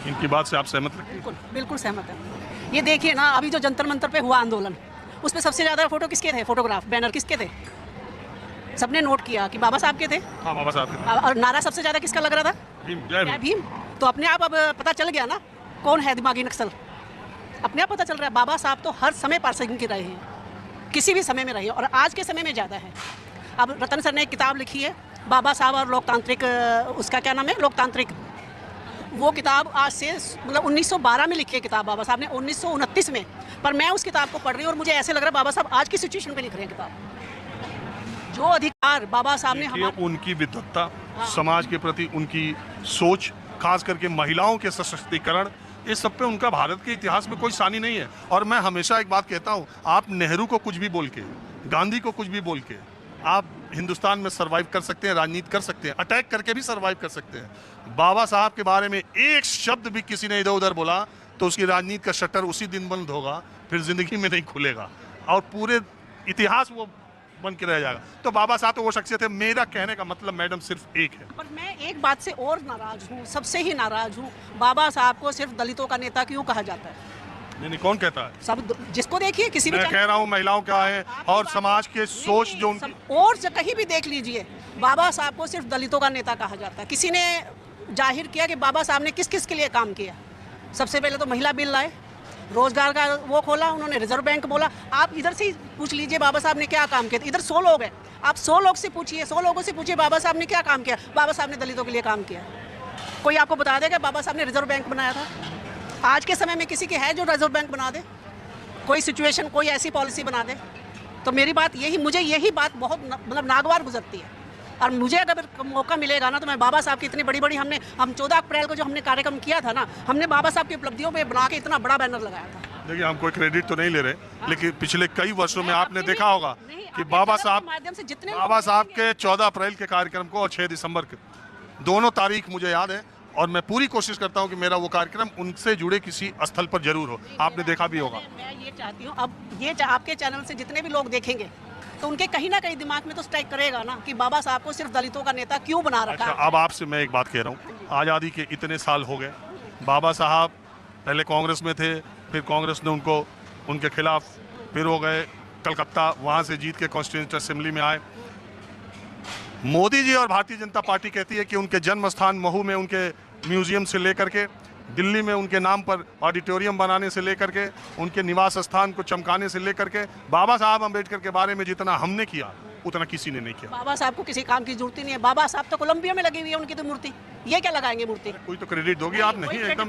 इनकी बात से आप सहमत लगती हैं? बिल्कुल बिल्कुल सहमत है। ये देखिए ना, अभी जो जंतर मंतर पे हुआ आंदोलन, उसमें सबसे ज़्यादा फोटो किसके थे, फोटोग्राफ बैनर किसके थे? सबने नोट किया कि बाबा साहब के थे। हाँ, बाबा साहब के। और नारा सबसे ज़्यादा किसका लग रहा था? भीम, जय जय भीम। भीम। तो अपने आप अब पता चल गया ना कौन है दिमागी नक्सल। अपने आप पता चल रहा है, बाबा साहब तो हर समय पार्षद के रहे हैं, किसी भी समय में रहे हैं, और आज के समय में ज़्यादा है। अब रतन सर ने एक किताब लिखी है, बाबा साहब और लोकतांत्रिक, उसका क्या नाम है, लोकतांत्रिक। वो किताब आज से मतलब 1912 में लिखी है किताब, बाबा साहब ने 1929 में। पर मैं उस किताब को पढ़ रही हूँ और मुझे ऐसे लग रहा है बाबा साहब आज की सिचुएशन पे लिख रहे हैं किताब। जो अधिकार बाबा साहब ने हमारे, उनकी विद्वत्ता, हाँ। समाज के प्रति उनकी सोच, खास करके महिलाओं के सशक्तिकरण, इस सब पे उनका भारत के इतिहास में कोई सानी नहीं है। और मैं हमेशा एक बात कहता हूँ, आप नेहरू को कुछ भी बोल के, गांधी को कुछ भी बोल के, आप हिंदुस्तान में सरवाइव कर सकते हैं, राजनीति कर सकते हैं, अटैक करके भी सरवाइव कर सकते हैं। बाबा साहब के बारे में एक शब्द भी किसी ने इधर उधर बोला तो उसकी राजनीति का शटर उसी दिन बंद होगा, फिर जिंदगी में नहीं खुलेगा और पूरे इतिहास वो बन के रह जाएगा। तो बाबा साहब तो वो शख्सियत है। मेरा कहने का मतलब मैडम सिर्फ एक है। पर मैं एक बात से और नाराज हूँ, सबसे ही नाराज हूँ, बाबा साहब को सिर्फ दलितों का नेता क्यों कहा जाता है? नहीं, कौन कहता है? सब जिसको देखिए, किसी भी मैं कह रहा हूँ महिलाओं का है और समाज के सोच जो उनकी, और कहीं भी देख लीजिए, बाबा साहब को सिर्फ दलितों का नेता कहा जाता है। किसी ने जाहिर किया कि बाबा साहब ने किस किस के लिए काम किया? सबसे पहले तो महिला बिल लाए, रोजगार का वो खोला उन्होंने, रिजर्व बैंक बोला। आप इधर से ही पूछ लीजिए बाबा साहब ने क्या काम किया। इधर 100 लोग हैं, आप 100 लोग से पूछिए, 100 लोगों से पूछिए बाबा साहब ने क्या काम किया। बाबा साहब ने दलितों के लिए काम किया। कोई आपको बता देगा बाबा साहब ने रिजर्व बैंक बनाया था? आज के समय में किसी के है जो रिजर्व बैंक बना दे? कोई सिचुएशन, कोई ऐसी पॉलिसी बना दे? तो मेरी बात यही, मुझे यही बात बहुत मतलब नागवार गुजरती है। और मुझे अगर मौका मिलेगा ना तो मैं बाबा साहब की इतनी बड़ी बड़ी, हम 14 अप्रैल को जो हमने कार्यक्रम किया था ना, हमने बाबा साहब की उपलब्धियों पे बना के इतना बड़ा बैनर लगाया था। देखिए हम कोई क्रेडिट तो नहीं ले रहे, लेकिन पिछले कई वर्षों में आपने देखा होगा कि बाबा साहब के 14 अप्रैल के कार्यक्रम को और 6 दिसंबर के दोनों तारीख मुझे याद है, और मैं पूरी कोशिश करता हूं कि मेरा वो कार्यक्रम उनसे जुड़े किसी स्थल पर जरूर हो। आपने देखा भी होगा। मैं ये चाहती हूँ, अब ये आपके चैनल से जितने भी लोग देखेंगे तो उनके कहीं ना कहीं दिमाग में तो स्ट्राइक करेगा ना कि बाबा साहब को सिर्फ दलितों का नेता क्यों बना रखा है। अब आपसे मैं एक बात कह रहा हूँ, आज़ादी के इतने साल हो गए, बाबा साहब पहले कांग्रेस में थे, फिर कांग्रेस ने उनको उनके खिलाफ, फिर हो गए कलकत्ता, वहाँ से जीत के कॉन्स्टिट्यूएंट असेंबली में आए। मोदी जी और भारतीय जनता पार्टी कहती है कि उनके जन्म स्थान महू में उनके म्यूजियम से लेकर के, दिल्ली में उनके नाम पर ऑडिटोरियम बनाने से लेकर के, उनके निवास स्थान को चमकाने से लेकर के, बाबा साहब अम्बेडकर के बारे में जितना हमने किया उतना किसी ने नहीं किया। बाबा साहब को किसी काम की जरूरत ही नहीं है। बाबा साहब तो कोलंबिया में लगी हुई है उनकी तो मूर्ति, ये क्या लगाएंगे मूर्ति? कोई तो क्रेडिट दोगी आप? नहीं, एकदम